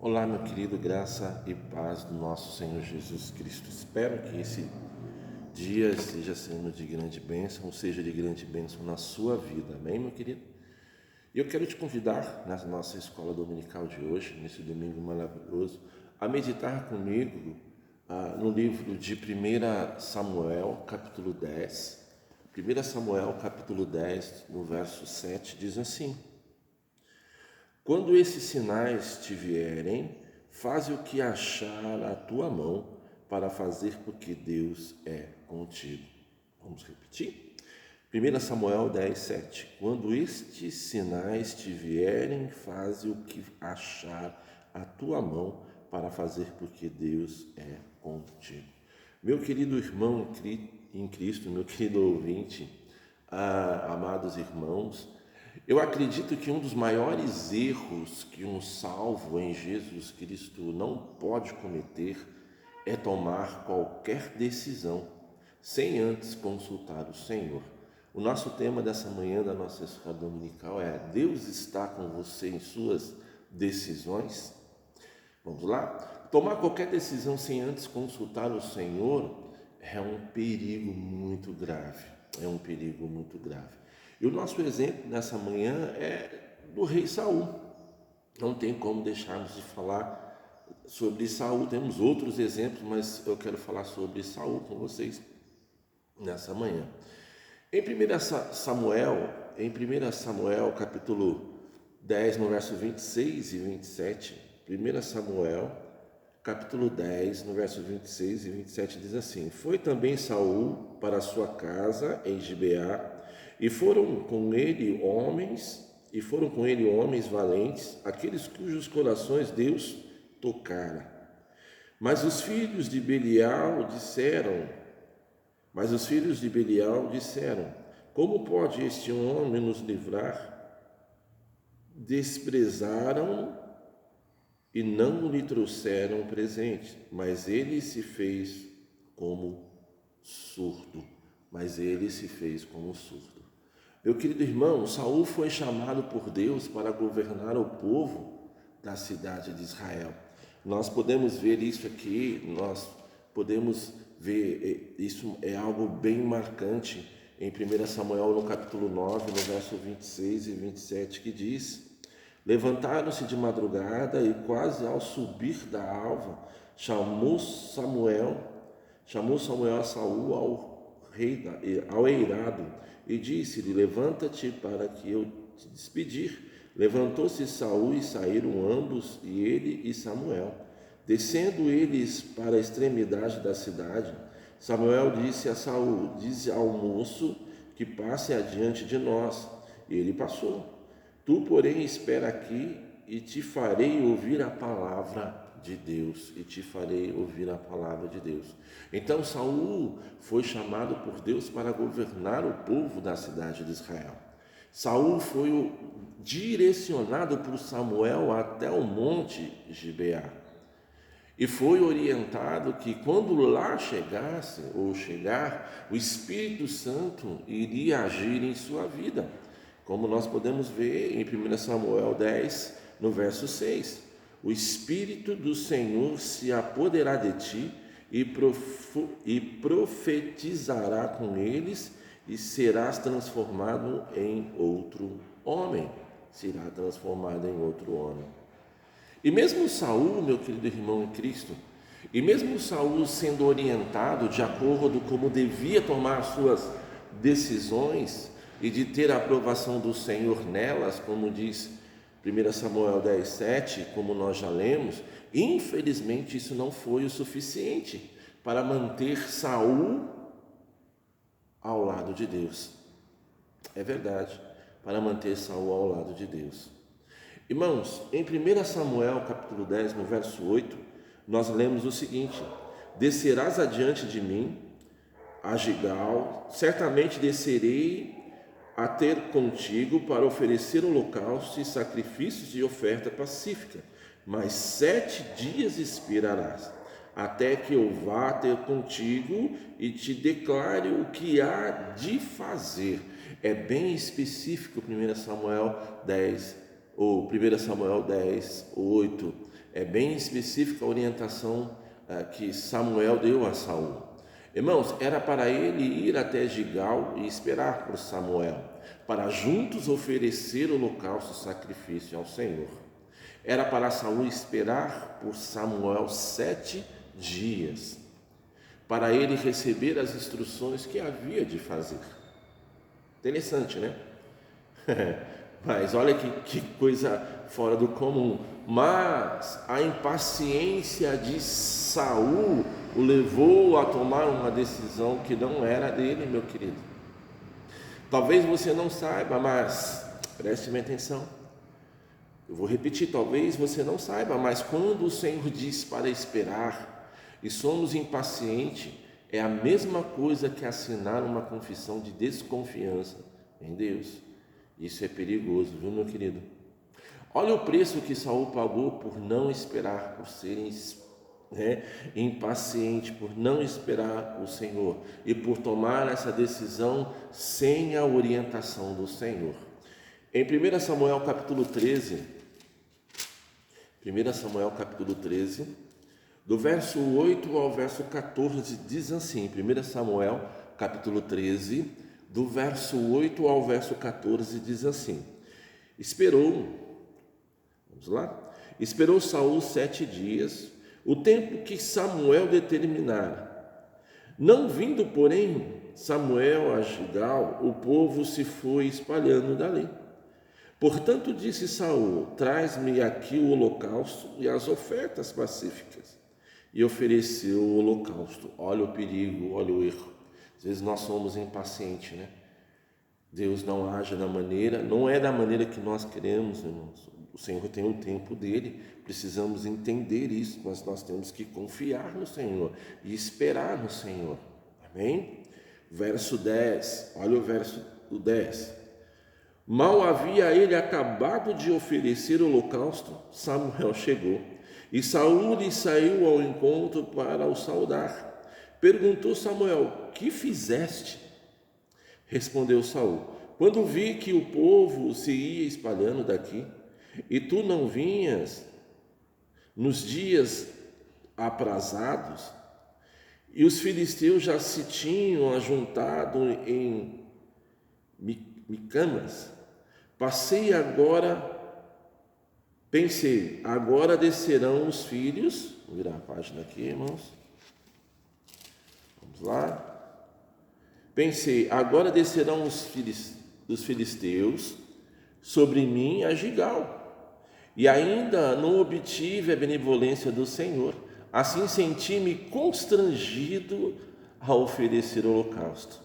Olá, meu querido, graça e paz do nosso Senhor Jesus Cristo. Espero que esse dia esteja sendo de grande bênção, ou seja de grande bênção na sua vida. Amém, meu querido? E eu quero te convidar na nossa escola dominical de hoje, nesse domingo maravilhoso, a meditar comigo no livro de 1 Samuel, capítulo 10. 1 Samuel, capítulo 10, no verso 7, diz assim: Quando esses sinais te vierem, faze o que achar a tua mão para fazer, porque Deus é contigo. Vamos repetir? 1 Samuel 10, 7. Quando estes sinais te vierem, faze o que achar a tua mão para fazer, porque Deus é contigo. Meu querido irmão em Cristo, meu querido ouvinte, amados irmãos, eu acredito que um dos maiores erros que um salvo em Jesus Cristo não pode cometer é tomar qualquer decisão sem antes consultar o Senhor. O nosso tema dessa manhã da nossa escola dominical é: Deus está com você em suas decisões? Vamos lá? Tomar qualquer decisão sem antes consultar o Senhor é um perigo muito grave. É um perigo muito grave. E o nosso exemplo nessa manhã é do rei Saul. Não tem como deixarmos de falar sobre Saul. Temos outros exemplos, mas eu quero falar sobre Saul com vocês nessa manhã. Em 1 Samuel, capítulo 10, no verso 26 e 27, 1 Samuel, capítulo 10, no verso 26 e 27, diz assim: Foi também Saul para a sua casa em Gibeá, e foram com ele homens valentes, aqueles cujos corações Deus tocara. Mas os filhos de Belial disseram: Como pode este homem nos livrar? Desprezaram e não lhe trouxeram presente, mas ele se fez como surdo. Meu querido irmão, Saul foi chamado por Deus para governar o povo da cidade de Israel. Nós podemos ver isso aqui, isso é algo bem marcante em 1 Samuel, no capítulo 9, no verso 26 e 27, que diz: Levantaram-se de madrugada e quase ao subir da alva, chamou Samuel a Saul ao eirado e disse-lhe: Levanta-te para que eu te despedir. Levantou-se Saul e saíram ambos, e ele e Samuel. Descendo eles para a extremidade da cidade, Samuel disse a Saul: Dize ao moço que passe adiante de nós. E ele passou. Tu, porém, espera aqui e te farei ouvir a palavra de Deus. Então Saul foi chamado por Deus para governar o povo da cidade de Israel. Saul foi direcionado por Samuel até o monte Gibeá. E foi orientado que quando lá chegar, o Espírito Santo iria agir em sua vida, como nós podemos ver em 1 Samuel 10, no verso 6. O Espírito do Senhor se apoderará de ti e profetizará com eles, e serás transformado em outro homem. E mesmo Saul, meu querido irmão em Cristo, e mesmo Saul sendo orientado de acordo como devia tomar as suas decisões e de ter a aprovação do Senhor nelas, como diz 1 Samuel 10, 7, como nós já lemos, infelizmente isso não foi o suficiente para manter Saul ao lado de Deus. É verdade, para manter Saul ao lado de Deus. Irmãos, em 1 Samuel capítulo 10, no verso 8, nós lemos o seguinte: Descerás adiante de mim a Gigal, certamente descerei a ter contigo para oferecer holocausto e sacrifícios de oferta pacífica, mas 7 dias esperarás, até que eu vá ter contigo e te declare o que há de fazer. É bem específico 1 Samuel 10, 8, é bem específica a orientação que Samuel deu a Saul. Irmãos, era para ele ir até Gigal e esperar por Samuel, para juntos oferecer holocausto e sacrifício ao Senhor. Era para Saul esperar por Samuel 7 dias, para ele receber as instruções que havia de fazer. Interessante, né? Mas olha que coisa fora do comum. Mas a impaciência de Saul o levou a tomar uma decisão que não era dele, meu querido. Talvez você não saiba, mas preste bem atenção. Eu vou repetir, talvez você não saiba, mas quando o Senhor diz para esperar e somos impacientes, é a mesma coisa que assinar uma confissão de desconfiança em Deus. Isso é perigoso, viu, meu querido? Olha o preço que Saul pagou por não esperar, por serem impaciente, por não esperar o Senhor e por tomar essa decisão sem a orientação do Senhor. Em 1 Samuel capítulo 13, do verso 8 ao verso 14, diz assim, 1 Samuel capítulo 13, do verso 8 ao verso 14, diz assim: Esperou Saul 7 dias, o tempo que Samuel determinara. Não vindo, porém, Samuel a Gigal, o povo se foi espalhando dali. Portanto disse Saul: traz-me aqui o holocausto e as ofertas pacíficas. E ofereceu o holocausto. Olha o perigo, olha o erro. Às vezes nós somos impacientes, né? Deus não age não é da maneira que nós queremos, irmãos. O Senhor tem o tempo dele, precisamos entender isso, mas nós temos que confiar no Senhor e esperar no Senhor. Amém? Verso 10, olha o verso 10. Mal havia ele acabado de oferecer o holocausto, Samuel chegou, e Saul lhe saiu ao encontro para o saudar. Perguntou Samuel: que fizeste? Respondeu Saul: quando vi que o povo se ia espalhando daqui, e tu não vinhas nos dias aprazados, e os filisteus já se tinham ajuntado em Micamas, pensei, agora descerão os filhos, vou virar a página aqui, irmãos, vamos lá. Pensei, agora descerão os filisteus sobre mim a Gigal, e ainda não obtive a benevolência do Senhor. Assim senti-me constrangido a oferecer o holocausto.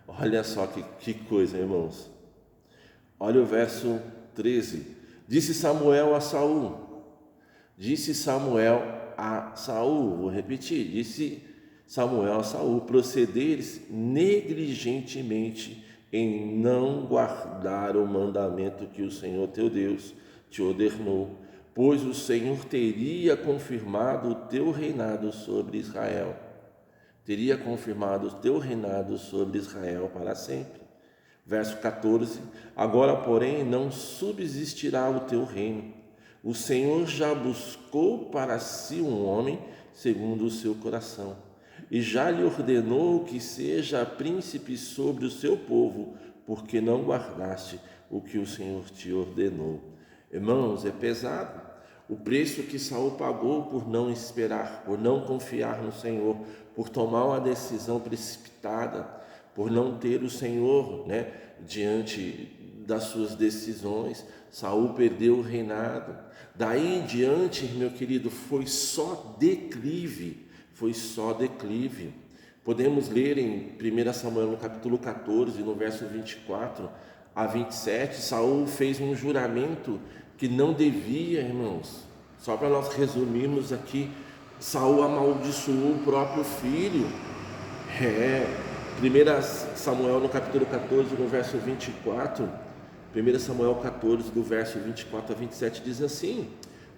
Olha só que coisa, irmãos. Olha o verso 13. Disse Samuel a Saul, vou repetir, disse Samuel a Saul: procederes negligentemente em não guardar o mandamento que o Senhor teu Deus te ordenou, pois o Senhor teria confirmado o teu reinado sobre Israel. Teria confirmado o teu reinado sobre Israel para sempre. Verso 14. Agora, porém, não subsistirá o teu reino. O Senhor já buscou para si um homem segundo o seu coração, e já lhe ordenou que seja príncipe sobre o seu povo, porque não guardaste o que o Senhor te ordenou. Irmãos, é pesado o preço que Saul pagou por não esperar, por não confiar no Senhor, por tomar uma decisão precipitada, por não ter o Senhor, diante das suas decisões. Saul perdeu o reinado. Daí em diante, meu querido, foi só declive. Podemos ler em 1 Samuel no capítulo 14, no verso 24 a 27, Saul fez um juramento que não devia, irmãos. Só para nós resumirmos aqui, Saul amaldiçoou o próprio filho. 1 Samuel no capítulo 14, no verso 24, 1 Samuel 14, do verso 24 a 27, diz assim: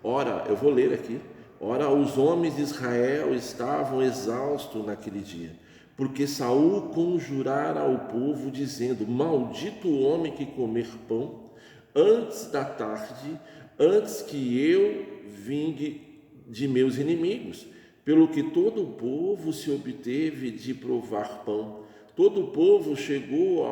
ora, eu vou ler aqui. Ora, os homens de Israel estavam exaustos naquele dia, porque Saul conjurara ao povo, dizendo: maldito o homem que comer pão antes da tarde, antes que eu vingue de meus inimigos. Pelo que todo o povo se obteve de provar pão. Todo o povo chegou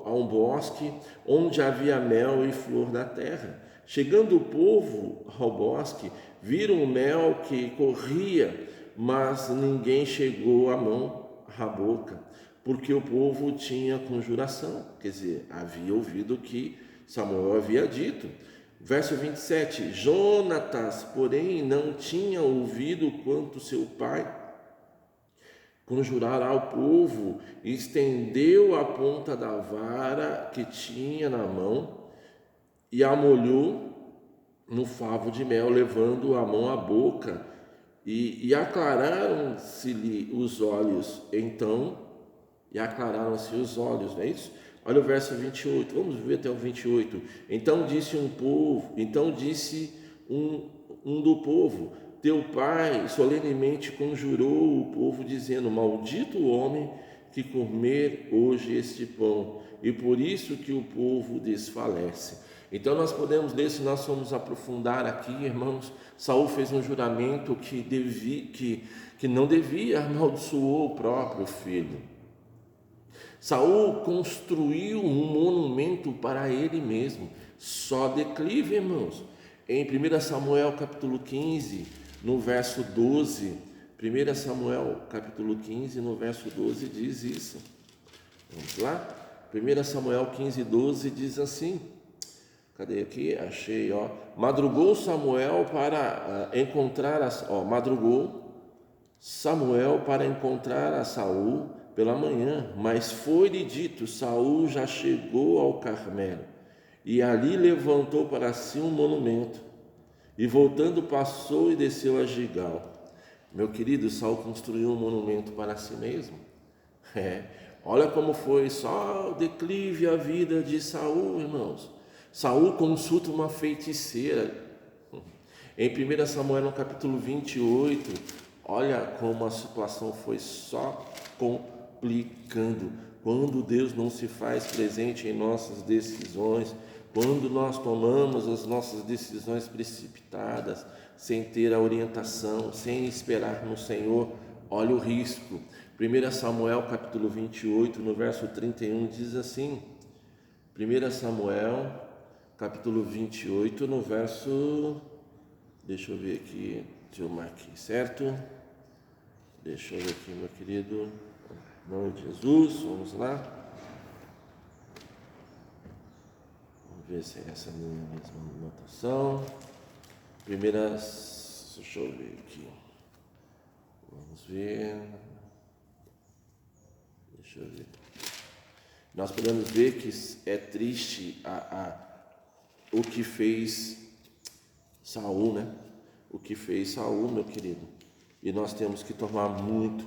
a um bosque onde havia mel e flor da terra. Chegando o povo ao bosque, viram o mel que corria, mas ninguém chegou a mão à boca, porque o povo tinha conjuração. Quer dizer, havia ouvido o que Samuel havia dito. Verso 27, Jonatas, porém, não tinha ouvido quanto seu pai conjurara ao povo, estendeu a ponta da vara que tinha na mão e a molhou no favo de mel, levando a mão à boca, e aclararam-se-lhe os olhos. Aclararam-se os olhos, não é isso? Olha o verso 28, vamos ver até o 28. Então disse um do povo: teu pai solenemente conjurou o povo, dizendo: maldito o homem que comer hoje este pão, e por isso que o povo desfalece. Então nós podemos ler, se nós formos aprofundar aqui, irmãos, Saul fez um juramento que não devia, amaldiçoou o próprio filho. Saul construiu um monumento para ele mesmo, só declive, irmãos. Em 1 Samuel capítulo 15, no verso 12, 1 Samuel capítulo 15, no verso 12 diz isso. Vamos lá? 1 Samuel 15, 12 diz assim, cadê aqui? Achei, ó. Madrugou Samuel para encontrar a Saul pela manhã, mas foi-lhe dito: Saul já chegou ao Carmelo, e ali levantou para si um monumento, e voltando passou e desceu a Gigal. Meu querido, Saul construiu um monumento para si mesmo. Olha como foi só o declive a vida de Saul, irmãos. Saul consulta uma feiticeira. Em 1 Samuel no capítulo 28, olha como a situação foi só complicando. Quando Deus não se faz presente em nossas decisões, quando nós tomamos as nossas decisões precipitadas, sem ter a orientação, sem esperar no Senhor, olha o risco. 1 Samuel capítulo 28, no verso 31, diz assim, 1 Samuel capítulo 28, no verso, deixa eu ver aqui, deixa eu marcar aqui, certo? Deixa eu ver aqui, meu querido, em nome de Jesus, vamos lá. Vamos ver se é essa minha mesma anotação. Deixa eu ver aqui. Vamos ver. Deixa eu ver. Nós podemos ver que é triste o que fez Saul, né? O que fez Saul, meu querido. E nós temos que tomar muito,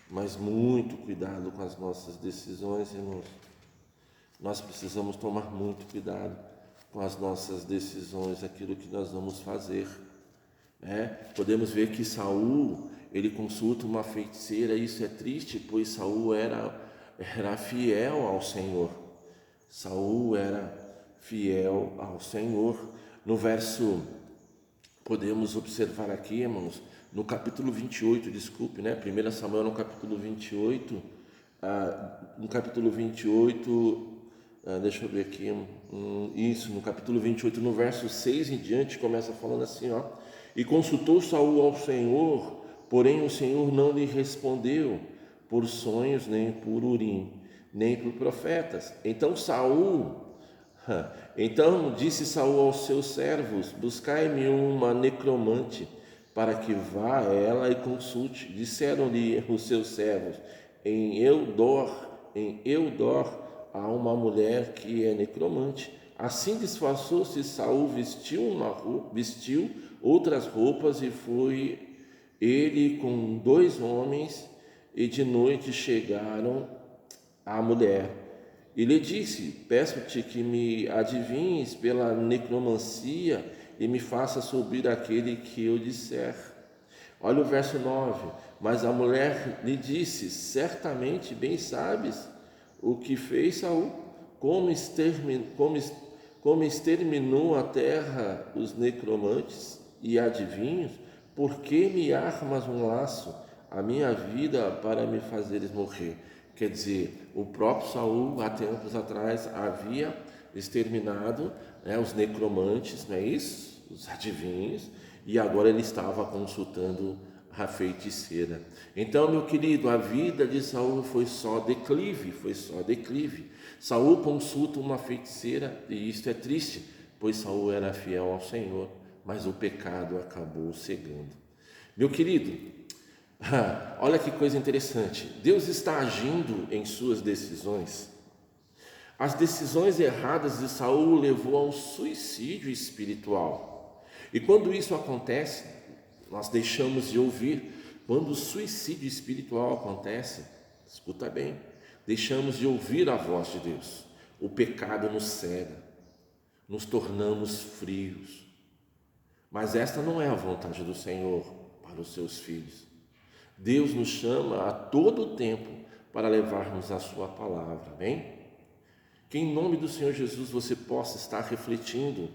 mas muito cuidado com as nossas decisões, irmãos. Nós precisamos tomar muito cuidado com as nossas decisões, aquilo que nós vamos fazer. Podemos ver que Saul, ele consulta uma feiticeira. Isso é triste, pois Saul era fiel ao Senhor. Saul era fiel ao Senhor. No verso, podemos observar aqui, irmãos, no capítulo 28, 1 Samuel no capítulo 28, deixa eu ver aqui, no capítulo 28, no verso 6 em diante, começa falando assim, ó: e consultou Saul ao Senhor, porém o Senhor não lhe respondeu por sonhos, nem por Urim, nem por profetas. Então disse Saul aos seus servos: buscai-me uma necromante, para que vá ela e consulte. Disseram-lhe os seus servos: em Eudor há uma mulher que é necromante. Assim disfarçou-se Saul, vestiu outras roupas, e foi ele com 2 homens, e de noite chegaram à mulher. E lhe disse: peço-te que me adivinhes pela necromancia e me faça subir aquele que eu disser. Olha o verso 9. Mas a mulher lhe disse: certamente bem sabes o que fez Saul, como exterminou a terra os necromantes e adivinhos, por que me armas um laço a minha vida para me fazeres morrer? Quer dizer, o próprio Saul, há tempos atrás, havia exterminado, os necromantes, não é isso? Os adivinhos, e agora ele estava consultando a feiticeira. Então, meu querido, a vida de Saul foi só declive, Saul consulta uma feiticeira e isto é triste, pois Saul era fiel ao Senhor, mas o pecado acabou cegando. Meu querido, olha que coisa interessante, Deus está agindo em suas decisões. As decisões erradas de Saul levou ao suicídio espiritual. E quando isso acontece, nós deixamos de ouvir. Quando o suicídio espiritual acontece, escuta bem, deixamos de ouvir a voz de Deus. O pecado nos cega, nos tornamos frios. Mas esta não é a vontade do Senhor para os seus filhos. Deus nos chama a todo tempo para levarmos a sua palavra, amém? Que em nome do Senhor Jesus você possa estar refletindo,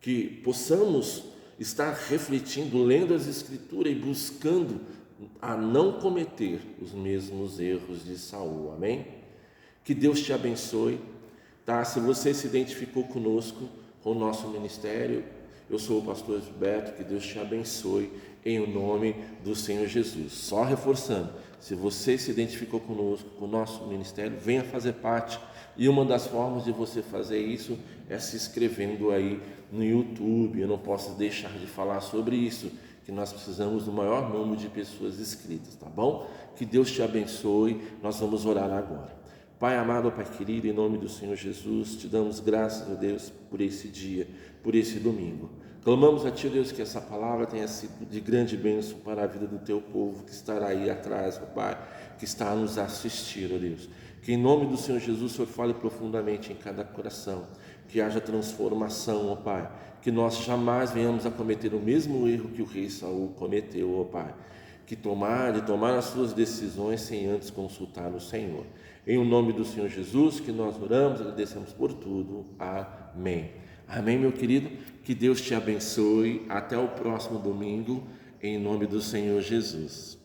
que possamos estar refletindo, lendo as Escrituras e buscando a não cometer os mesmos erros de Saul, amém? Que Deus te abençoe, tá? Se você se identificou conosco, com o nosso ministério, eu sou o pastor Gilberto, que Deus te abençoe em o nome do Senhor Jesus. Só reforçando, se você se identificou conosco, com o nosso ministério, venha fazer parte. E uma das formas de você fazer isso é se inscrevendo aí no YouTube. Eu não posso deixar de falar sobre isso, que nós precisamos do maior número de pessoas inscritas, tá bom? Que Deus te abençoe. Nós vamos orar agora. Pai amado, Pai querido, em nome do Senhor Jesus, te damos graças a Deus por esse dia, por esse domingo. Clamamos a Ti, Deus, que essa palavra tenha sido de grande bênção para a vida do Teu povo que estará aí atrás, ó Pai, que está a nos assistir, ó Deus. Que em nome do Senhor Jesus, o Senhor fale profundamente em cada coração, que haja transformação, ó Pai, que nós jamais venhamos a cometer o mesmo erro que o rei Saul cometeu, ó Pai, que tomar as suas decisões sem antes consultar o Senhor. Em o nome do Senhor Jesus, que nós oramos, agradecemos por tudo. Amém. Amém, meu querido? Que Deus te abençoe. Até o próximo domingo, em nome do Senhor Jesus.